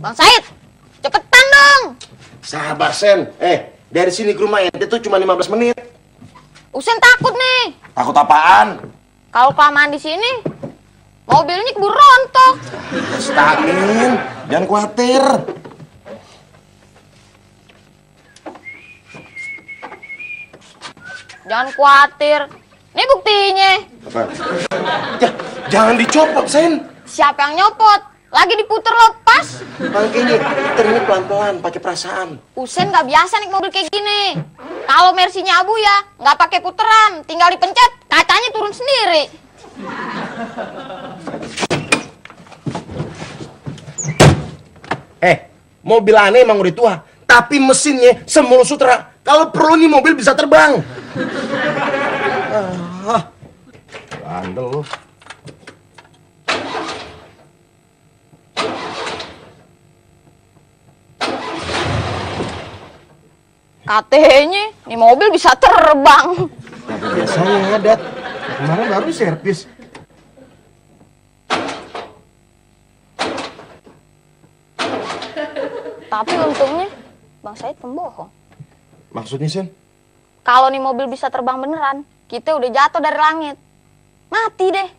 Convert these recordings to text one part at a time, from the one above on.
Bang Said, cepetan dong. Sabar, Sen. Dari sini ke rumah ente tuh cuma 15 menit. Usen takut nih. Takut apaan? Kalau kelamaan di sini, mobilnya keburu rontok. Stamin, jangan khawatir. Jangan khawatir. Ini buktinya. Apa? Ya, jangan dicopot, Sen. Siapa yang nyopot? Lagi diputer lepas. Makanya puternya pelan-pelan, pakai perasaan. Usen nggak biasa naik mobil kayak gini. Kalau Mercy-nya Abu ya, nggak pakai puteran, tinggal dipencet, kacanya turun sendiri. Mobil aneh emang udah tua, tapi mesinnya semulus sutra. Kalau perlu nih mobil bisa terbang. Bandel lu. Katanya, nih mobil bisa terbang. Tapi biasanya ngadat. Kemarin baru servis. Tapi untungnya, Bang Said pembohong. Maksudnya, Sen? Kalau nih mobil bisa terbang beneran, kita udah jatuh dari langit. Mati deh.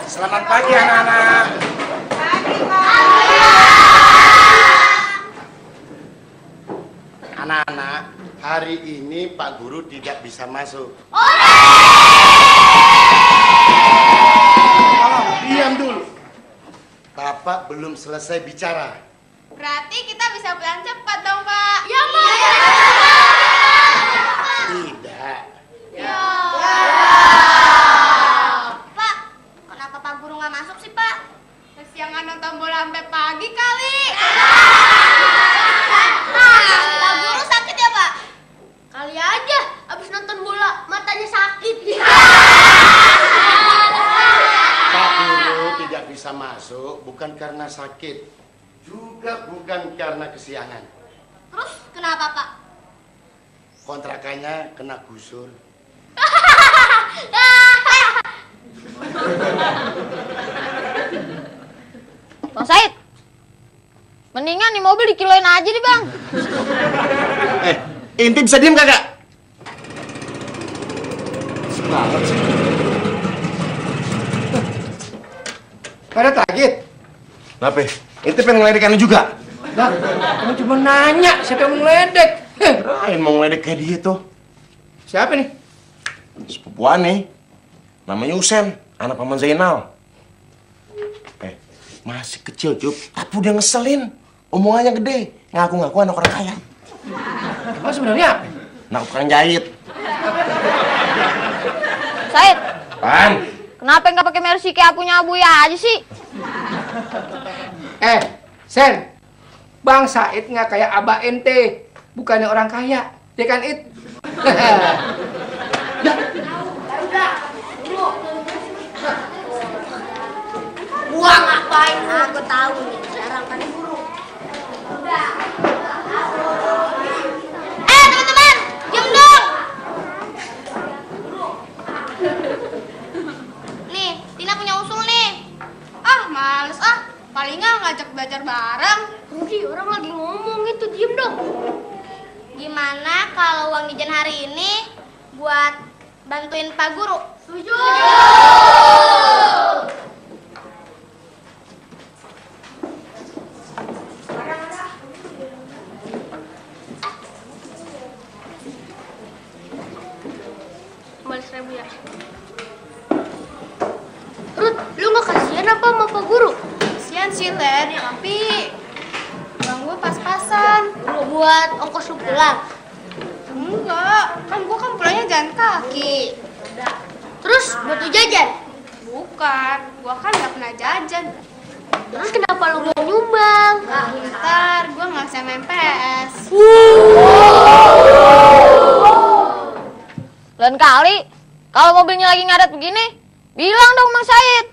Selamat pagi, anak-anak. Pagi, Pak. Anak-anak, hari ini Pak Guru tidak bisa masuk. Diam dulu. Bapak belum selesai bicara. Berarti kita bisa pulang cepat dong, Pak. Ya, Pak. Tidak. Ya. Pak, kenapa Pak Guru nggak masuk sih, Pak? Kesiangan nonton bola sampai pagi kali. Pak Guru sakit ya, Pak? Kali aja abis nonton bola matanya sakit. Pak Guru tidak bisa masuk bukan karena sakit, juga bukan karena kesiangan. Terus kenapa, Pak? Kontrakannya kena gusur. Bang Said, mendingan nih mobil dikiloin aja deh, Bang. Inti bisa diem kagak? Semangat sih. Pada kaget. Kenapa? Inti pengen ngeledek aneh juga? Lah, kamu cuma nanya siapa yang mau ngeledek. Kirain mau ngeledek kayak dia tuh. Siapa nih? Sepupu aneh. Namanya Usen, anak paman Zainal. Masih kecil, Cup. Tapi udah ngeselin. Omongannya gede. Ngaku-ngaku anak orang kaya. Oh, sebenarnya apa? Anak tukang jahit. Said, Pan. kenapa nggak pakai Mercy kayak punya Abu ya aja sih? Sen. Bang Said nggak kayak Abah ente. Bukannya orang kaya. Ya kan, It? Gua ngapain? Aku tahu nih, sekarang kan Guru. Teman-teman, diam dong. Nih, Tina punya usul nih. Males paling nggak ngajak belajar bareng. Rudi, orang lagi ngomong itu, diam dong. Gimana kalau uang jajan hari ini buat bantuin Pak Guru? Setuju. Kembali 1000 ya. Ruth, lu nggak kasihan apa sama Pak Guru? Kasihan sih, Ter, tapi pas-pasan. Buat ongkos lu pulang? Enggak, kan gua kan pulangnya jalan kaki. Terus buat lu jajan? Bukan, gua kan nggak pernah jajan. Terus kenapa lu mau nyumbang? Ntar gua nggak bisa main PS. Lain kali, kalau mobilnya lagi ngadet begini, bilang dong Mang Said.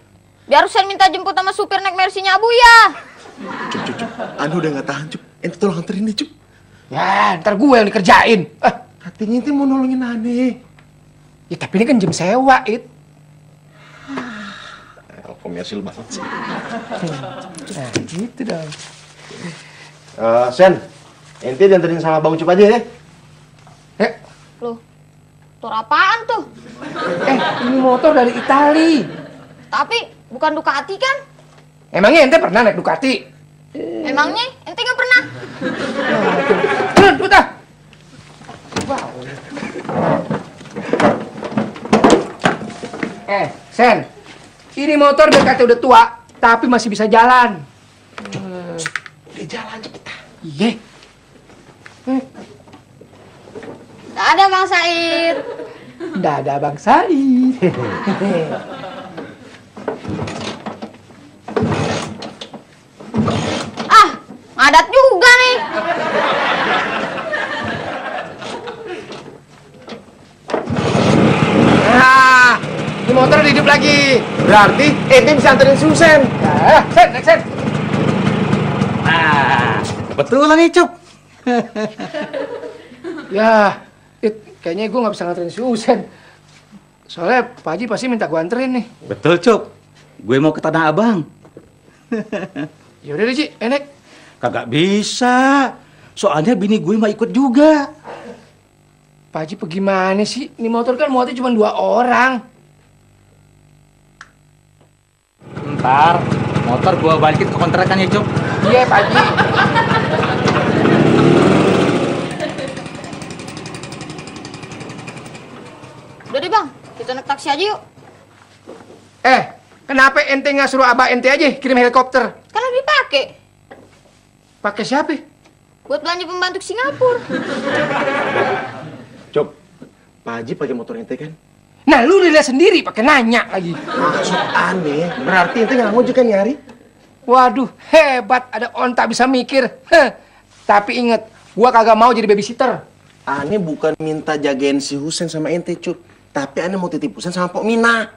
Biar Husen minta jemput sama supir naik Mercy-nya Abuya. Cuk. Anu udah nggak tahan, Cuk. Ente tolong anterin deh, Cuk. Ya, ntar gue yang dikerjain. Katanya ente mau nolongin aneh. Ya tapi ini kan jam sewa, It. Komersil banget sih. Nah, gitu dong. Sen, ente dianterin sama Bang Ucup aja ya. Loh, motor apaan tuh? Ini motor dari Itali. Tapi bukan Ducati kan? Emangnya ente pernah naik Ducati? Emangnya ente nggak pernah? Turun, putar. Sen, ini motor udah kata udah tua, tapi masih bisa jalan. Dia jalan cepetan. Iya. Ada Bang Said. Dadah Bang Said. Ngadat juga nih. Nah, ini motor udah hidup lagi. Berarti ente bisa anterin si Husen. Nah, Sen, naik Sen. Betulan nih, Cup. Ya, kayaknya gue nggak bisa nganterin si Husen. Soalnya Pak Haji pasti minta gue anterin nih. Betul, Cup. Gue mau ke Tanah Abang. Yaudah deh, Ci, enek. Kagak bisa. Soalnya bini gue mau ikut juga. Pak Haji bagaimana sih? Ini motor kan muatnya cuma 2 orang. Ntar, motor gue balikin ke kontrakan ya, Cup. Iya, Pak Haji. Udah deh Bang, kita naik taksi aja yuk. Kenapa ente nggak suruh abah ente aja kirim helikopter? Kan lebih pakai. Pakai siapa? Buat belanja pembantu ke Singapura. Cuk, Pak Haji pakai motor ente kan? Nah, lu udah lihat sendiri pakai nanya lagi. Maksud aneh, berarti ente nggak ngojek kan nyari? Waduh, hebat ada onta bisa mikir. Tapi inget, gua kagak mau jadi babysitter. Aneh bukan minta jagain si Husen sama ente, Cuk. Tapi aneh mau titip Husen sama Pok Mina.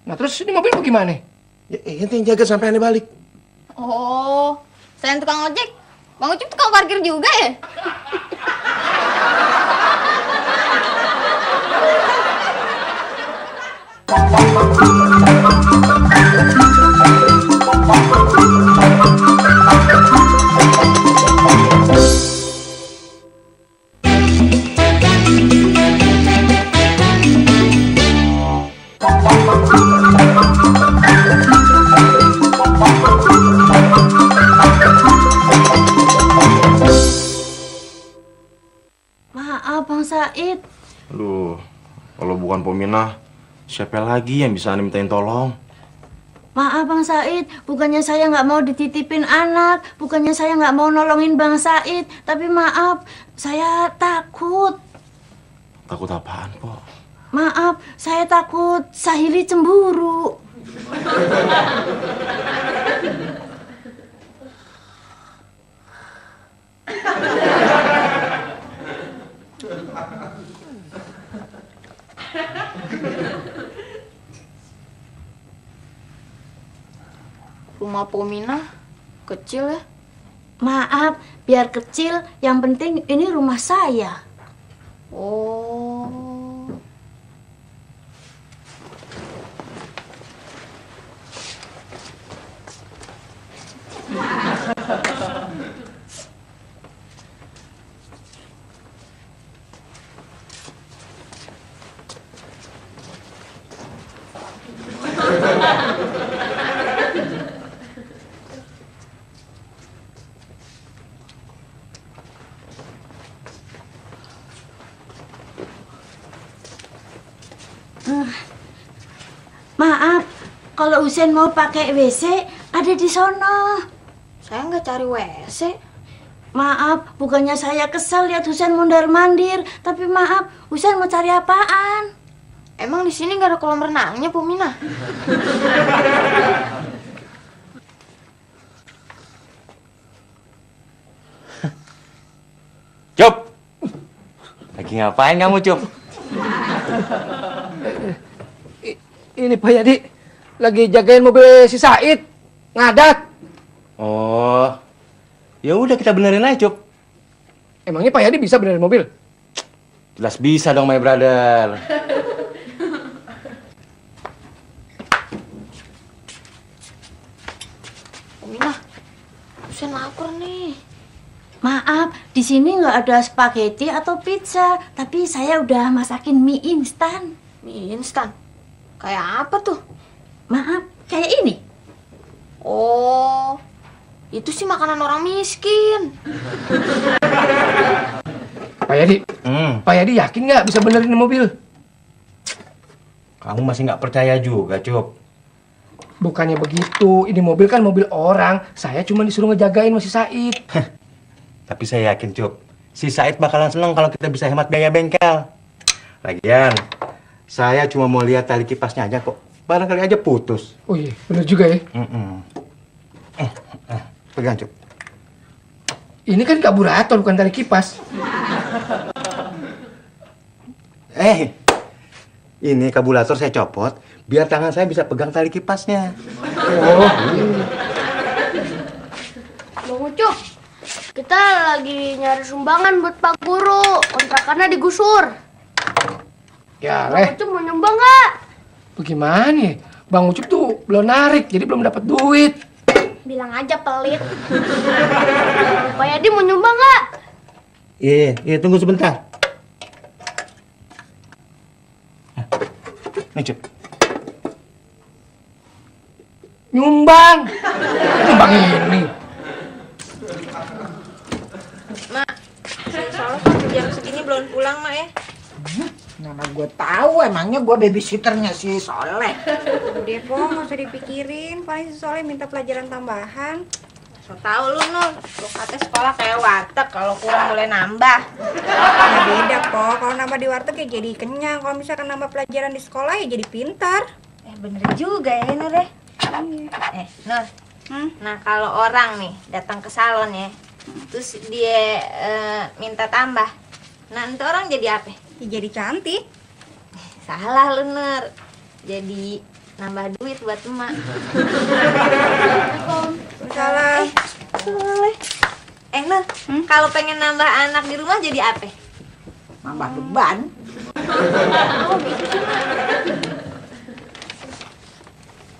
Nah, terus ini mobil bagaimana? Ya, ente yang jaga sampai aneh balik. Oh, selain tukang ojek, Bang Ucup tukang parkir juga ya? Maaf Bang Said. Aduh, kalau bukan Pominah, siapa lagi yang bisa Ani mintain tolong? Maaf Bang Said, bukannya saya nggak mau dititipin anak, bukannya saya nggak mau nolongin Bang Said, tapi maaf, saya takut. Takut apaan, Po? Maaf, saya takut Sahiri cemburu. Rumah Pominah kecil ya? Maaf, biar kecil, yang penting ini rumah saya. Oh. Maaf, kalau Husen mau pakai WC, ada di sono. Saya nggak cari WC. Maaf, bukannya saya kesel lihat Husen mondar-mandir, tapi maaf, Husen mau cari apaan? Emang di sini nggak ada kolam renangnya, Bu Mina? Cup! Lagi ngapain kamu, Cup? Ini Pak Yadi lagi jagain mobil si Said. Ngadat. Oh, ya udah kita benerin aja, Cup. Emangnya Pak Yadi bisa benerin mobil? Jelas bisa dong, my brother. Bu Mina, Husen lapar nih. Maaf, di sini nggak ada spaghetti atau pizza, tapi saya udah masakin mie instan. Mie instan? Kayak apa tuh? Maaf, kayak ini. Oh, itu sih makanan orang miskin. Pak Yadi, Pak Yadi yakin nggak bisa benerin mobil? Kamu masih nggak percaya juga, Cup. Bukannya begitu, ini mobil kan mobil orang. Saya cuma disuruh ngejagain sama si Said. Tapi saya yakin, Cup, si Said bakalan seneng kalau kita bisa hemat biaya bengkel. Lagian, saya cuma mau lihat tali kipasnya aja kok. Barangkali aja putus. Oh iya, bener juga ya. Pegang, Cup. Ini kan karburator, bukan tali kipas. Ini karburator saya copot, biar tangan saya bisa pegang tali kipasnya. Oh, Bang Ucup, kita lagi nyari sumbangan buat Pak Guru. Kontrakannya digusur. ya Bang leh. Ucup mau nyumbang nggak? Bagaimana ya? Bang Ucup tuh belum narik, jadi belum dapat duit. Bilang aja pelit. Pak Yadi mau nyumbang nggak? Iya, tunggu sebentar. Nih, Cup. Nyumbang. Nyumbang ini. Mak, si Soleh sampai jam segini belum pulang, Mak ya? Mana gue tahu, emangnya gue babysitternya si Soleh. Udah po, nggak usah dipikirin. Paling si Soleh minta pelajaran tambahan. So tau lu, Nur. Lu kata sekolah kayak warteg, kalau kurang boleh nambah. Ya beda po, kalau nambah di warteg ya jadi kenyang. Kalau misalkan nambah pelajaran di sekolah ya jadi pintar. Bener juga ya, Nur ya. Nur. Nah, kalau orang nih datang ke salon ya, terus dia minta tambah. Nah, nanti orang jadi apa? Ya jadi cantik. Salah lu, Nur. Jadi nambah duit buat emak. Salah. Soleh. Nur, kalau pengen nambah anak di rumah jadi apa? Nambah beban. Oh, gitu sih, Mak.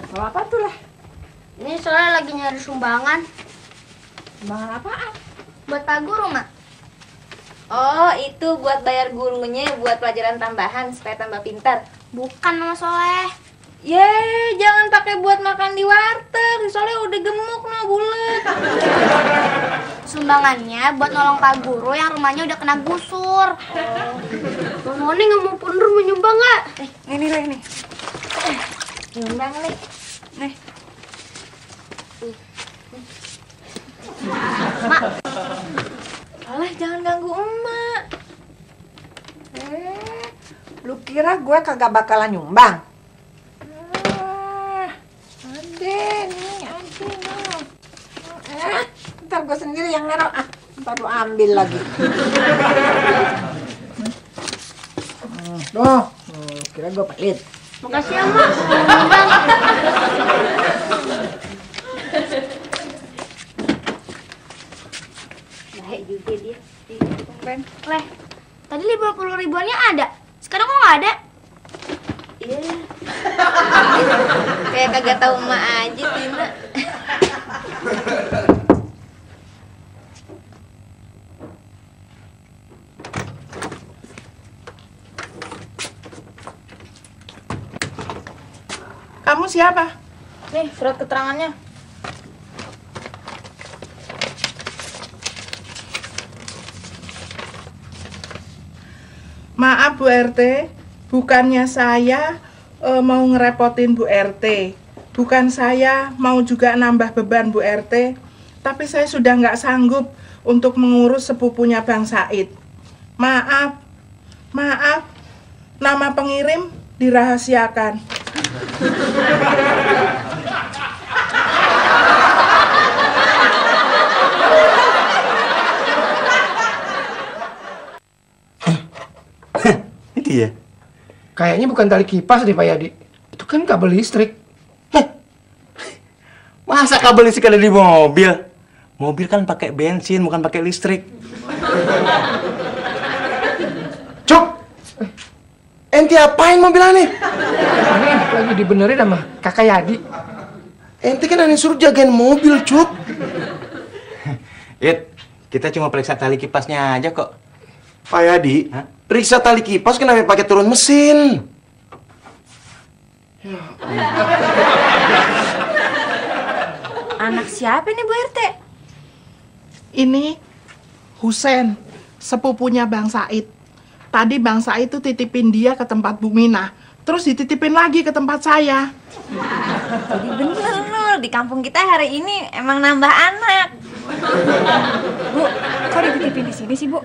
Kalau apa tuh lah? Ini soalnya lagi nyari sumbangan. Sumbangan apaan? Buat Pak Guru, Mak. Oh, itu buat bayar gurunya buat pelajaran tambahan supaya tambah pintar. Bukan, Mas Soleh. Yeay, jangan pakai buat makan di warteg. Soalnya udah gemuk no, bulet. Sumbangannya buat nolong Pak Guru yang rumahnya udah kena gusur. Bang Moni nggak mau pundur mau nyumbang nggak? Nih. Nyumbang nih. Nih. Mak. Alah, jangan ganggu emak. Lu kira gue kagak bakalan nyumbang? Ntar gue sendiri yang naruh. Ntar lu ambil lagi. Tuh, kira gue pelit. Makasih ya, Mak. Nyumbang. Baik juga dia. Leh, tadi 50 ribuannya ada. Sekarang kok nggak ada? Iya. Kayak kagak tahu emak aja, Tina. Kamu siapa? Nih, surat keterangannya. Maaf Bu RT, bukannya saya mau ngerepotin Bu RT. Bukan saya mau juga nambah beban Bu RT. tapi saya sudah nggak sanggup untuk mengurus sepupunya Bang Said. Maaf, nama pengirim dirahasiakan. Itu ya? Kayaknya bukan tali kipas deh Pak Yadi. Itu kan kabel listrik. Masa kabel listrik ada di mobil? Mobil kan pakai bensin, bukan pakai listrik. Cuk! Ente apain mobil aneh? Ini lagi dibenerin sama kakak Yadi. Ente kan aneh suruh jagain mobil, Cuk. It, kita cuma periksa tali kipasnya aja kok. Pak Yadi, periksa tali kipas kenapa pakai turun mesin? Anak siapa nih Bu RT? Ini Husen, sepupunya Bang Said. Tadi Bang Said tuh titipin dia ke tempat Bu Minah, terus dititipin lagi ke tempat saya. Jadi bener Nur, di kampung kita hari ini emang nambah anak. Bu, kok dititipin di sini sih, Bu?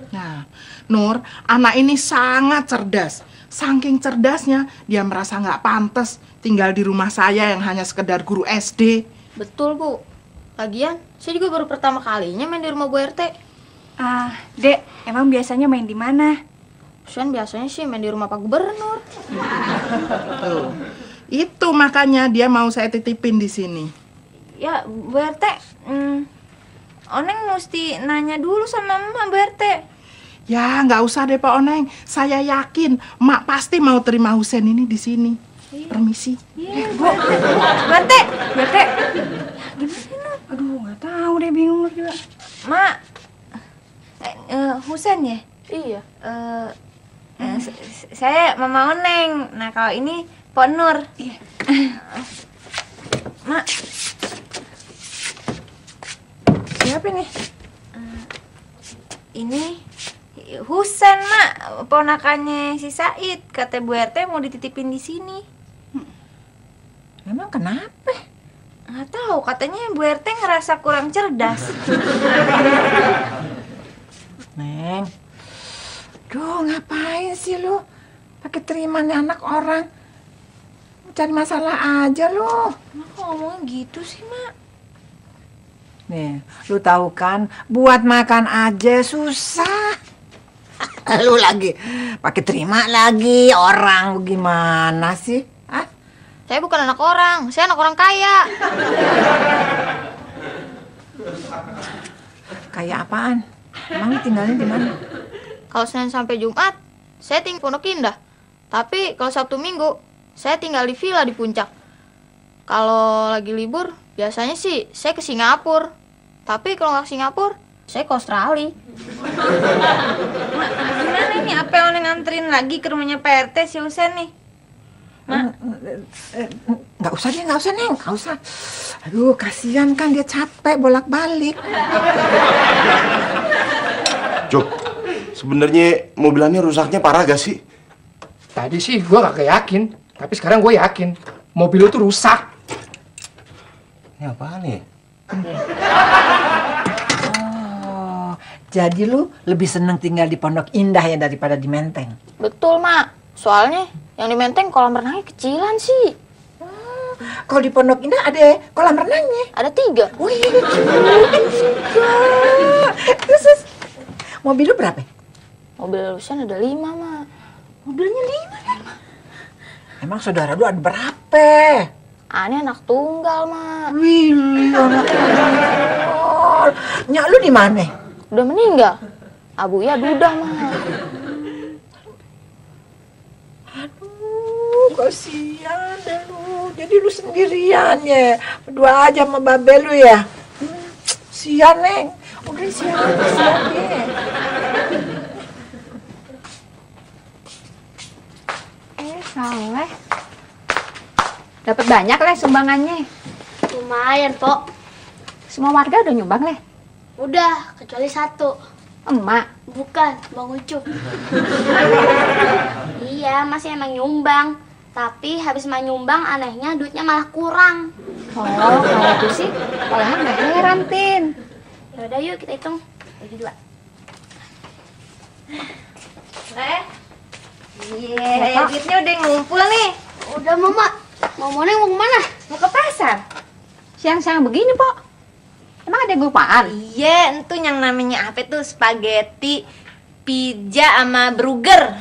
Nah, Nur, anak ini sangat cerdas. Saking cerdasnya, dia merasa nggak pantas tinggal di rumah saya yang hanya sekedar guru SD. Betul, Bu. Lagian, saya juga baru pertama kalinya main di rumah Bu RT. Dek, emang biasanya main di mana? Husen biasanya sih main di rumah Pak Gubernur. Tuh. Itu makanya dia mau saya titipin di sini. Ya Bu RT, Oneng mesti nanya dulu sama Emak Bu RT. Ya, nggak usah deh Pak Oneng. Saya yakin Mak pasti mau terima Husen ini di sini. Permisi. Iya, Bu RT. Gimana sih, Nur? Aduh, nggak tahu deh, bingung juga. Mak, Husen ya? Iya. Saya Mama Oneng. Nah, kalau ini Pok Nur. Iya. Mak. Siapa nih? Ini Husen, Mak. Ponakannya si Said. Kata Bu RT mau dititipin di sini. Emang kenapa? Nggak tahu, katanya Bu RT ngerasa kurang cerdas. Neng, duh ngapain sih lu pakai terima nih anak orang? Cari masalah aja lu. Mak kok ngomongnya gitu sih, Mak? Nih, lu tahu kan buat makan aja susah. Lu lagi pakai terima lagi orang gimana sih? Hah? Saya bukan anak orang, saya anak orang kaya. Kayak apaan? Emang lu tinggalnya di mana? Kalau Senin sampai Jumat, saya tinggal Pondok Indah. Tapi kalau Sabtu Minggu, saya tinggal di villa di Puncak. Kalau lagi libur, biasanya sih saya ke Singapura. Tapi kalau nggak ke Singapura, saya ke Australia. Mak, gimana nih? Apa yang Oneng nganterin lagi ke rumahnya Pak RT si Husen nih? Nggak usah deh, nggak usah Neng, nggak usah. Aduh, kasihan kan dia capek bolak-balik. Cuk, sebenarnya mobilannya rusaknya parah gak sih? Tadi sih gua gak yakin, tapi sekarang gue yakin mobil lu tuh rusak. Ini apaan nih? Oh, jadi lu lebih seneng tinggal di Pondok Indah ya daripada di Menteng? Betul, Mak. Soalnya yang di Menteng kolam renangnya kecilan sih. Kalau di Pondok Indah ada kolam renangnya? Ada 3. Wih, juga. Terus, mobil lu berapa? Mobil Husen ada 5, Mak. Mobilnya 5 kan? Emang saudara lu ada berapa? Aneh anak tunggal, Mak. Wih, anak tunggal. Nyak lu di mana? Udah meninggal. Abuya dudah, Mak. Aduh, kasihan deh lu. Jadi lu sendirian ya. Berdua aja sama babe lu ya. Sian, Neng. Udah sian deh. Saleh. Dapat banyak leh sumbangannya. Lumayan, Pok. Semua warga udah nyumbang leh. Udah, kecuali 1. Emak. Bukan, Bang Ucup. Iya, masih emang nyumbang. Tapi habis nyumbang, anehnya duitnya malah kurang. Oh, kalau itu sih Kalau emang nggak heran, Tin. Yaudah yuk kita hitung. Bagi 2. Iya, duitnya udah ngumpul nih. Udah Mama. Mamanya mau kemana? Mau ke pasar. Siang-siang begini, Pok. Emang ada gupaan? Iya, itu yang namanya apa tuh? Spaghetti, pizza, sama burger.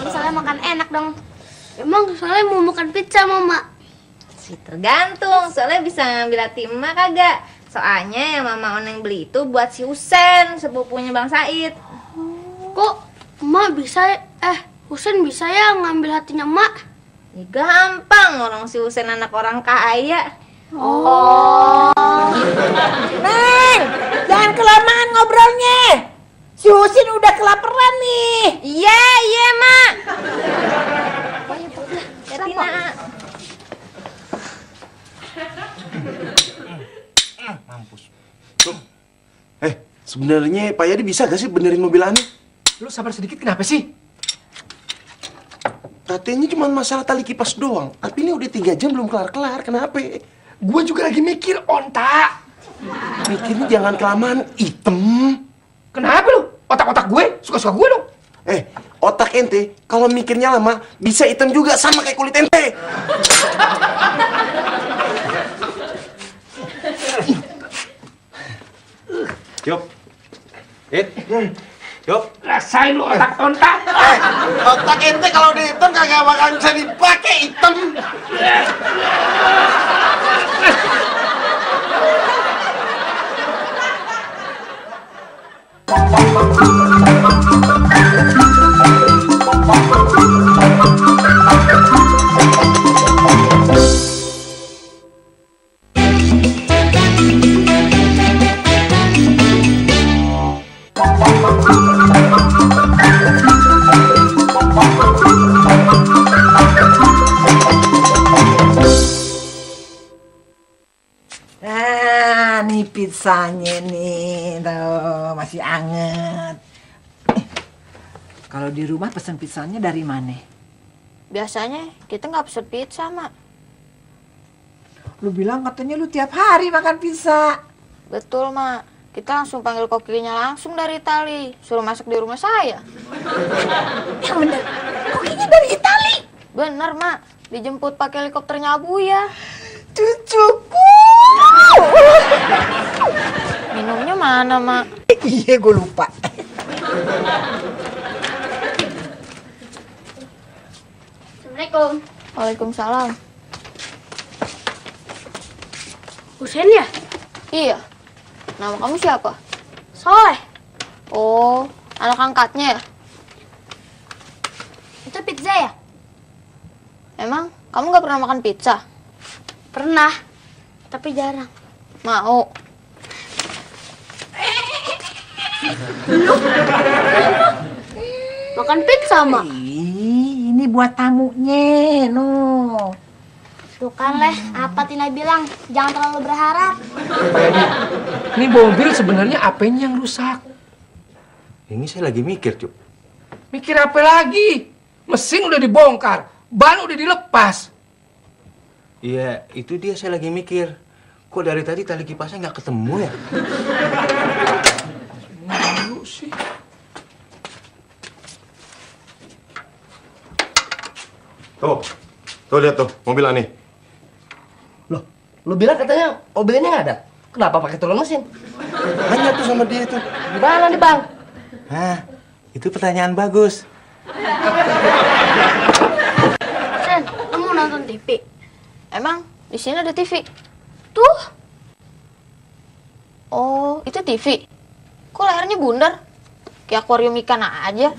Soalnya makan enak dong. Emang soalnya mau makan pizza Mama. Sih tergantung, soalnya bisa ngambil hati emak kagak. Soalnya yang Mama Oneng beli itu buat si Husen, sepupunya Bang Said. Kok Emak bisa Husen bisa ya ngambil hatinya Emak? Ya gampang, orang si Husen anak orang kaya. Neng, jangan kelamaan ngobrolnya. Si Husin udah kelaparan nih. Iya, Mak. Tina. Mampus. Tuh. Sebenarnya Pak Yadi bisa gak sih benerin mobil Ani? Lu sabar sedikit kenapa sih? Katanya cuma masalah tali kipas doang. Tapi ini udah 3 jam belum kelar-kelar. Kenapa? Gue juga lagi mikir, Onta. Mikirnya jangan kelamaan hitam. Kenapa lu? Otak-otak gue? Suka-suka gue dong. Otak ente kalau mikirnya lama bisa hitam juga sama kayak kulit ente. Yop. Yop. Rasain lu otak Onta. Otak ente kalau dihitam kagak bakal bisa dipakai hitam. Nah, nih pizzanya nih, tuh masih anget. Kalau di rumah pesan pizzanya dari mana? Biasanya kita nggak pesen pizza, Mak. Lu bilang katanya lu tiap hari makan pizza. Betul, Mak. Kita langsung panggil kokinya langsung dari Itali. Suruh masak di rumah saya. Yang bener, kokinya dari Itali. Bener, Mak. Dijemput pakai helikopternya Abuya. Cucuku. Minumnya mana, Mak? Iya, gue lupa. Assalamualaikum. Waalaikumsalam. Husen ya? Iya. Nama kamu siapa? Soleh. Oh, anak angkatnya ya? Itu pizza ya? Emang kamu nggak pernah makan pizza? Pernah, tapi jarang. Mau. Makan pizza, Mak. Ini buat tamunya, no. Tuh kan, Leh. Apa Tina bilang? Jangan terlalu berharap. Pak Yadi, ini mobil sebenarnya apanya yang rusak? Ini saya lagi mikir, Cuk. Mikir apa lagi? Mesin udah dibongkar, ban udah dilepas. Iya, itu dia saya lagi mikir. Kok dari tadi tali kipasnya nggak ketemu ya? Malu sih. Tuh lihat tuh mobil Ani. Loh, lu bilang katanya mobilnya nggak ada. Kenapa pakai turun mesin? Hanya tuh sama dia itu. Di mana nih, Bang? Hah, itu pertanyaan bagus. Sen, lu mau nonton TV? Emang di sini ada TV? Tuh. Oh, itu TV. Kok layarnya bundar? Kayak akuarium ikan aja.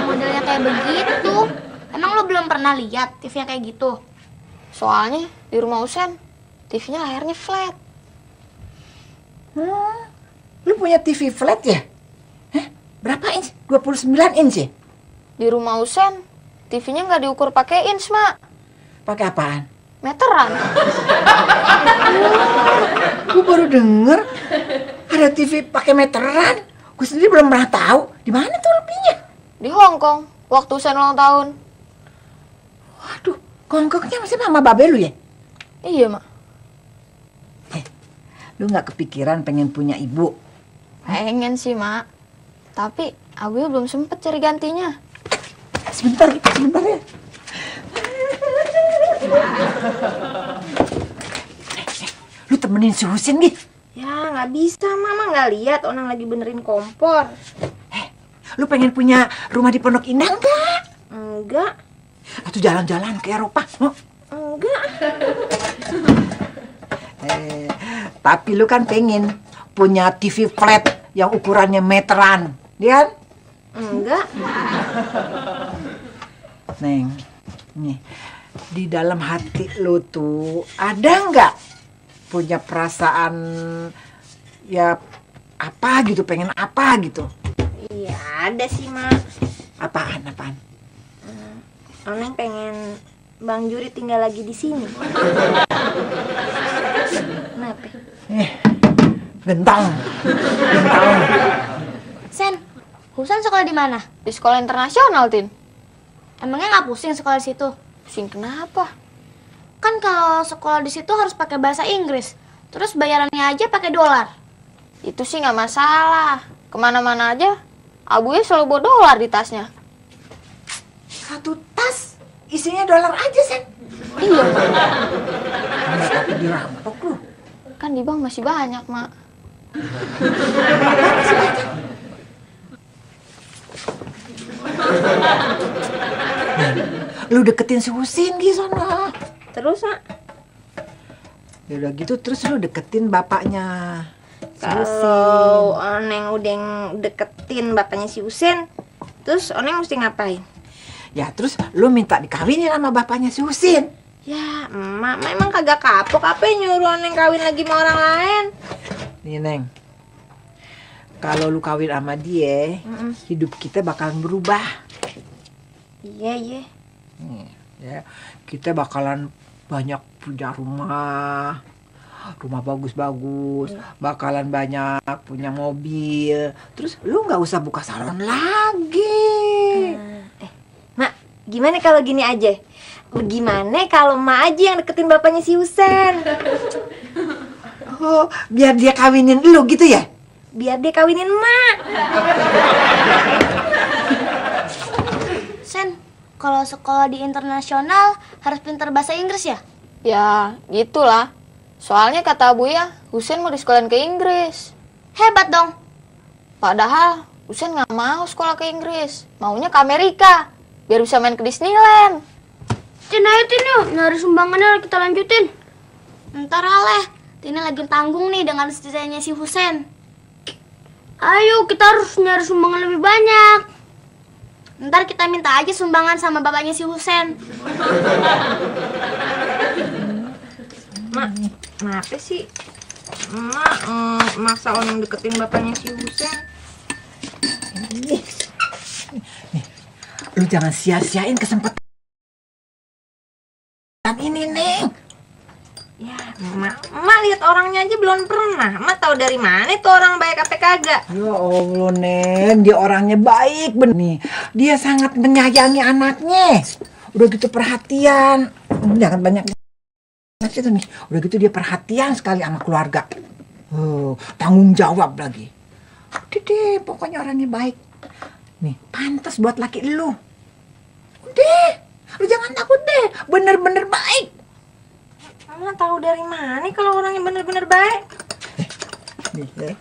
Modelnya kayak begitu. Emang lu belum pernah lihat TV yang kayak gitu? Soalnya di rumah Husen, TV-nya layarnya flat. Lu punya TV flat ya? Berapa inch? 29 inch ya? Di rumah Husen, TV-nya nggak diukur pakai inch, Mak. Pakai apaan? Meteran. Gue baru denger ada TV pakai meteran. Gue sendiri belum pernah tahu. Di mana tuh lebihnya? Di Hong Kong, waktu Husen ulang tahun. Waduh, Hongkongnya masih sama babe lu ya? Iya, Mak. Lu nggak kepikiran pengen punya ibu? Pengen sih, Mak. Tapi Abu belum sempet cari gantinya. Sebentar ya. Lu temenin si Husin, Gi. Ya, nggak bisa, Mama nggak lihat orang lagi benerin kompor. Lu pengen punya rumah di Pondok Indah enggak? Enggak. Atau jalan-jalan ke Eropa? Mau? Enggak. Tapi lu kan pengen punya TV flat yang ukurannya meteran, ya kan? Enggak. Neng, nih, di dalam hati lu tuh ada nggak punya perasaan ya apa gitu, pengen apa gitu? Iya ada sih, Mak. Apaan? Oneng pengen Bang Juri tinggal lagi di sini. Kenapa? Gentong. Sen, Husan sekolah di mana? Di sekolah internasional, Tin. Emangnya nggak pusing sekolah di situ? Pusing kenapa? Kan kalau sekolah di situ harus pakai bahasa Inggris. Terus bayarannya aja pakai dolar. Itu sih nggak masalah. Kemana-mana aja, Abunya selalu bawa dolar di tasnya. Satu tas isinya dolar aja, Sen. Iya. Nggak takut dirampok lu. Kan di bank masih banyak, Mak. Lu deketin si Husin di sana. Terus, Mak? Ya udah gitu, terus lu deketin bapaknya si Kalau Husin. Oneng udah deketin bapaknya si Husin, terus Oneng mesti ngapain? Ya terus lu minta dikawinin sama bapaknya si Husin. Ya, emak emang kagak kapok. Apa yang nyuruh Oneng kawin lagi sama orang lain? Nih, Neng. Kalau lu kawin sama dia, hidup kita bakalan berubah. Iya. Ya, kita bakalan banyak punya rumah bagus-bagus, bakalan banyak punya mobil. Terus lu nggak usah buka salon lagi. Mak, gimana kalau gini aja? Gimana kalau Mak aja yang deketin bapaknya si Husin? Oh, biar dia kawinin lu gitu ya? Biar dia kawinin Mak. Sen, kalau sekolah di internasional harus pintar bahasa Inggris ya? Ya, gitulah. Soalnya kata Abuya, Husin mau disekolahin ke Inggris. Hebat dong. Padahal Husin nggak mau sekolah ke Inggris, maunya ke Amerika, biar bisa main ke Disneyland. Tin, ayo Tin yuk, nyari sumbangannya kita lanjutin. Ntar Aleh, Tina lagi tanggung nih dengan ceritanya si Husin. Ayo, kita harus nyari sumbangan lebih banyak. Ntar kita minta aja sumbangan sama bapaknya si Husin. Mak, kenapa sih Mak maksa Oneng deketin bapaknya si Husin? Lu jangan sia-siain kesempatan ini, Neng. Ya, Mak lihat orangnya aja belum pernah. Mak tahu dari mana tuh orang baik apa kagak? Ya Allah, Neng, dia orangnya baik bener nih. Dia sangat menyayangi anaknya. Udah gitu perhatian. Jangan banyak itu nih. Udah gitu dia perhatian sekali sama keluarga. Tanggung jawab lagi. Udah, pokoknya orangnya baik. Nih, pantas buat laki lu. Udah, lu jangan takut deh. Bener-bener baik. Mama tahu dari mana kalau orangnya bener-bener baik? Nih,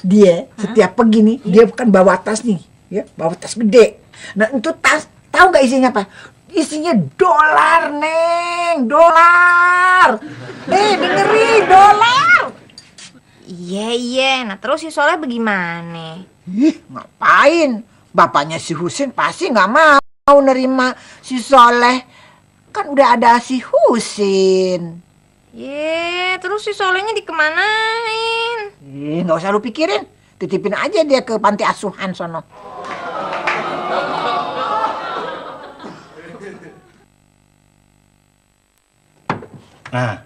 dia setiap pergi nih, dia bukan bawa tas nih, ya, bawa tas gede. Nah, itu tas, tahu nggak isinya apa? Isinya dolar, Neng, dolar. Dengerin, dolar. Iya. Nah terus si Soleh bagaimana? Ngapain? Bapaknya si Husin pasti nggak mau nerima si Soleh. Kan udah ada si Husin. Terus si Solehnya dikemanain? Nggak usah lu pikirin. Titipin aja dia ke panti asuhan sono. Nah,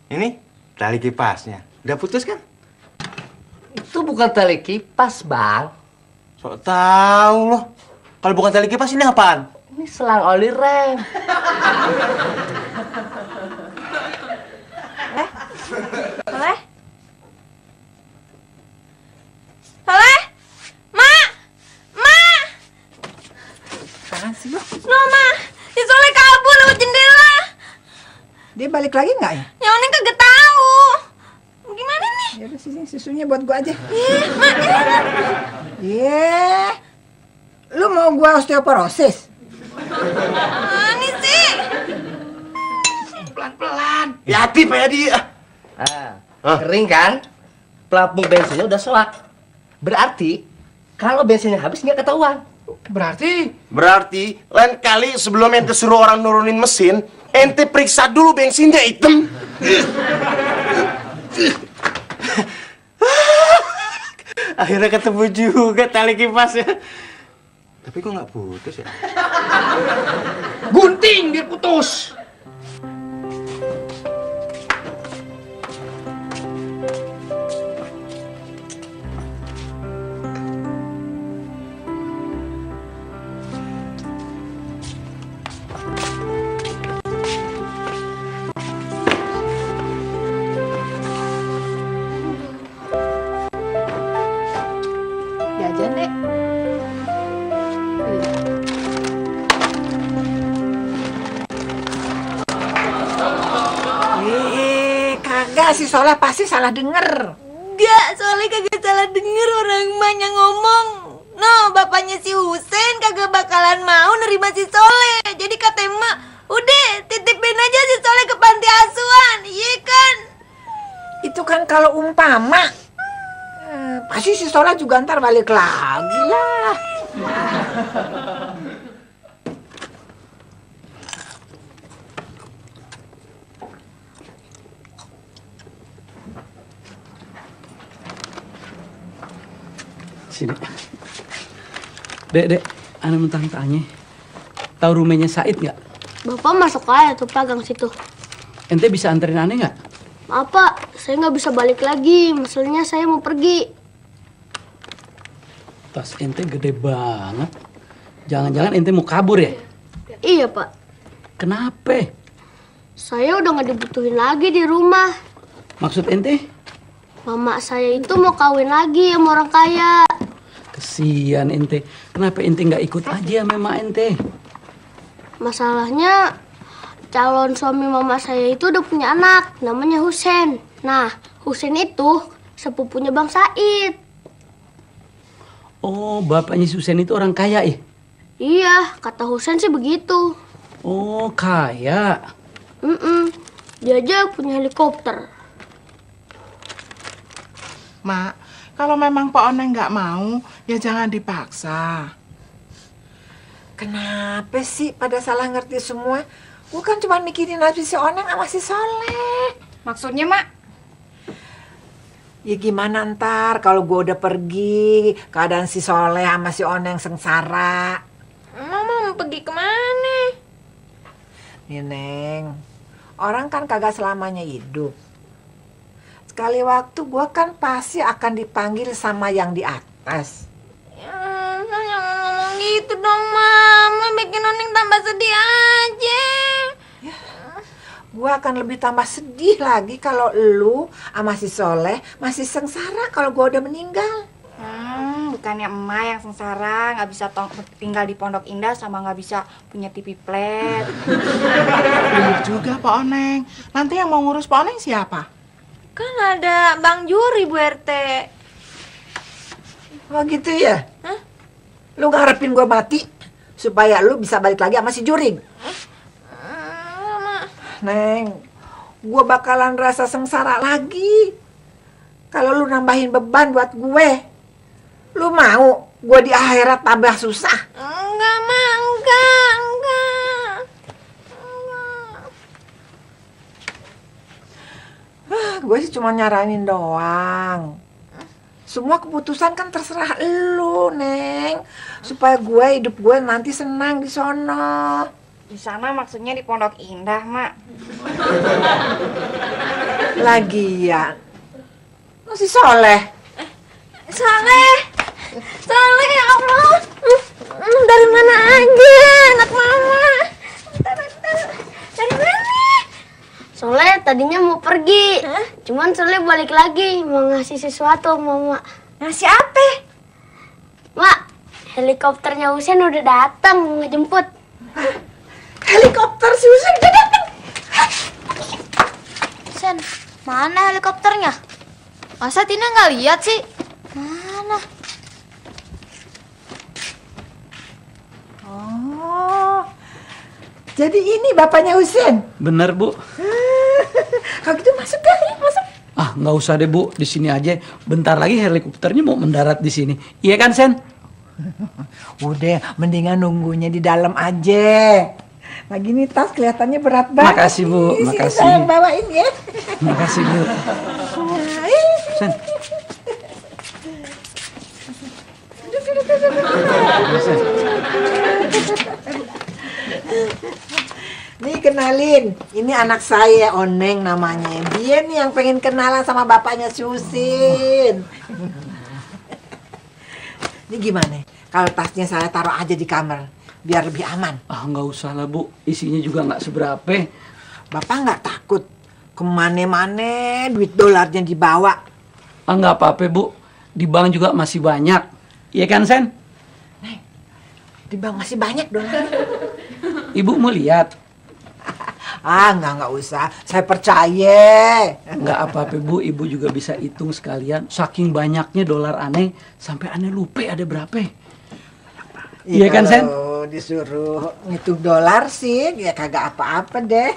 ini tali kipasnya. Udah putus kan? Itu bukan tali kipas, Bang. Sok tahu loh. Kalau bukan tali kipas ini apaan? Ini selang oli rem. Soleh, Soleh? Mak! Mak! Apaan sih lu? No, Ma. Si Soleh kabur lewat jendela. Dia balik lagi nggak ya? Ya Oneng kagak tahu. Gimana nih? Ya udah sini susunya buat gua aja. Mak, Iya. Lu mau gua osteoporosis? ini sih. Pelan-pelan. Hati Pak Yadi. Kering kan? Pelampung bensinnya udah selak. Berarti kalau bensinnya habis nggak ketahuan. Berarti lain kali sebelum ente suruh orang nurunin mesin, ente periksa dulu bensinnya hitam. Akhirnya ketemu juga tali kipasnya. Tapi kok nggak putus ya? Gunting biar putus. Jajan deh. Kagak si Soleh pasti salah denger. Enggak, Soleh kagak salah denger orang emaknya ngomong. No, bapaknya si Husen kagak bakalan mau nerima si Soleh. Jadi kata emak, udah titipin aja si Soleh ke panti asuhan. Iya kan? Itu kan kalau umpama. Pasti si Soleh juga ntar balik lagi lah. Sini. Dek, ana mentang tanya. Tahu rumahnya Said nggak? Bapak masuk aja tuh pegang situ. Ente bisa anterin aneh nggak? Maaf Pak, saya nggak bisa balik lagi. Masalahnya saya mau pergi. Tas ente gede banget. Jangan-jangan ente mau kabur ya? Iya Pak. Kenapa? Saya udah nggak dibutuhin lagi di rumah. Maksud ente? Mama saya itu mau kawin lagi sama orang kaya. Kesian ente. Kenapa ente nggak ikut aja sama emak ente? Masalahnya calon suami mama saya itu udah punya anak, namanya Husen. Nah, Husen itu sepupunya Bang Said. Oh, bapaknya Husen itu orang kaya ya? Iya, kata Husen sih begitu. Oh, kaya. Dia aja punya helikopter. Mak, kalau memang Pak Oneng nggak mau, ya jangan dipaksa. Kenapa sih pada salah ngerti semua? Gue kan cuma mikirin aja si Oneng sama si Soleh. Maksudnya, Mak? Ya gimana ntar kalau gue udah pergi, keadaan si Soleh sama si Oneng sengsara. Mama mau pergi kemana? Nih Neng, orang kan kagak selamanya hidup. Sekali waktu gue kan pasti akan dipanggil sama yang di atas. Ya, jangan ngomong gitu dong, Mama. Bikin Oneng tambah sedih aja. Gue akan lebih tambah sedih lagi kalau lu sama si Soleh masih sengsara kalau gue udah meninggal. Bukannya emak yang sengsara, nggak bisa tinggal di Pondok Indah sama nggak bisa punya TV flat. Bener juga Pak Oneng. Nanti yang mau ngurus Pak Oneng siapa? Kan ada Bang Juri, Bu RT. Oh gitu ya? Hah? Lu ngarepin gue mati supaya lu bisa balik lagi sama si Juring? Neng, gue bakalan rasa sengsara lagi kalau lu nambahin beban buat gue. Lu mau gue di akhirat tambah susah? Enggak, Ma, enggak. Gue sih cuma nyaranin doang. Semua keputusan kan terserah lu, Neng. Supaya hidup gue nanti senang di sono. Di sana maksudnya di Pondok Indah, Mak. Lagian, si Soleh. Soleh, ya Allah. Dari mana aja, anak Mama? Dari mana? Soleh tadinya mau pergi. Cuman Soleh balik lagi mau ngasih sesuatu Mama. Ngasih apa? Helikopternya Husen udah datang ngejemput. Helikopter si Husen udah datang. Husen, mana helikopternya? Masa Tina nggak lihat sih? Mana? Oh, jadi ini bapaknya Husen. Bener, Bu. Kalau gitu masuk deh, masuk. Ah, nggak usah deh, Bu. Di sini aja. Bentar lagi helikopternya mau mendarat di sini. Iya kan, Sen? Udah, mendingan nunggunya di dalam aja. Lagi nih tas kelihatannya berat banget. Makasih, Bu. Sini, Makasih. saya bawain ya. Makasih, Bu. Sen. Nih kenalin, ini anak saya Oneng namanya. Dia nih yang pengen kenalan sama bapaknya Susin. Ini gimana? Kalau tasnya saya taruh aja di kamar, biar lebih aman. Ah, nggak usah lah, Bu. Isinya juga nggak seberapa. Bapak nggak takut kemana-mana duit dolarnya dibawa? Ah, nggak apa-apa, Bu. Di bank juga masih banyak. Iya kan, Sen? Di bank masih banyak dolar. Ibu mau lihat? Ah, nggak usah. Saya percaya. Nggak apa-apa, Bu. Ibu juga bisa hitung sekalian. Saking banyaknya dolar aneh, sampai aneh lupa ada berapa. Iya kan, Sen? Kalau disuruh ngitung dolar sih, ya kagak apa-apa deh.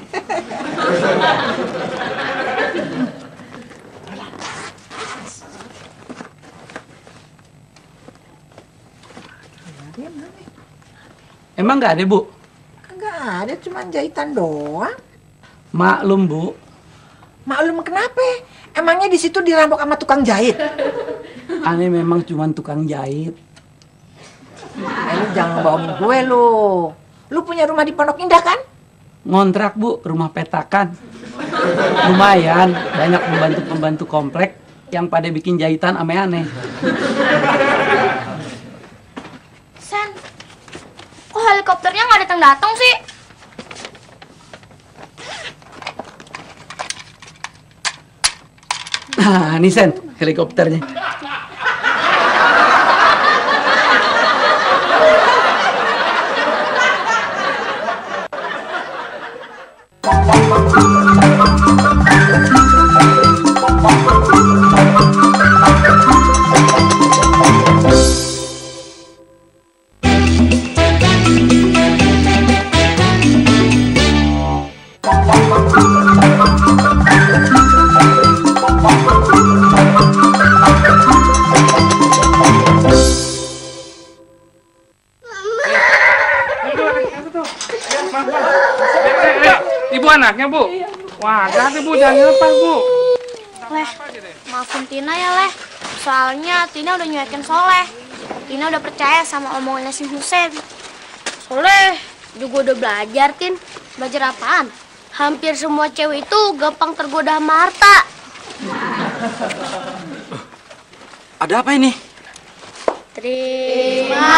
Emang nggak ada, Bu? Kagak ada, cuma jahitan doang. Maklum, Bu. Maklum kenapa? Emangnya di situ dirampok sama tukang jahit? Aneh memang cuma tukang jahit. Lu jangan bohongin gue lu. Lu punya rumah di Pondok Indah kan? Ngontrak, Bu, rumah petakan. Lumayan, banyak pembantu-pembantu komplek yang pada bikin jahitan aneh-aneh. Sen, kok helikopternya nggak datang-datang sih? Nah, ini Sen, helikopternya. Ibu anaknya, Bu? Wah, hati Bu, jangan lepas, Bu. Leh, maafin Tina ya, Leh. Soalnya Tina udah nyuekin Soleh. Tina udah percaya sama omongannya si Husen. Soleh juga udah belajar, Tin. Belajar apaan? Hampir semua cewek itu gampang tergoda sama harta. Ada apa ini? Terima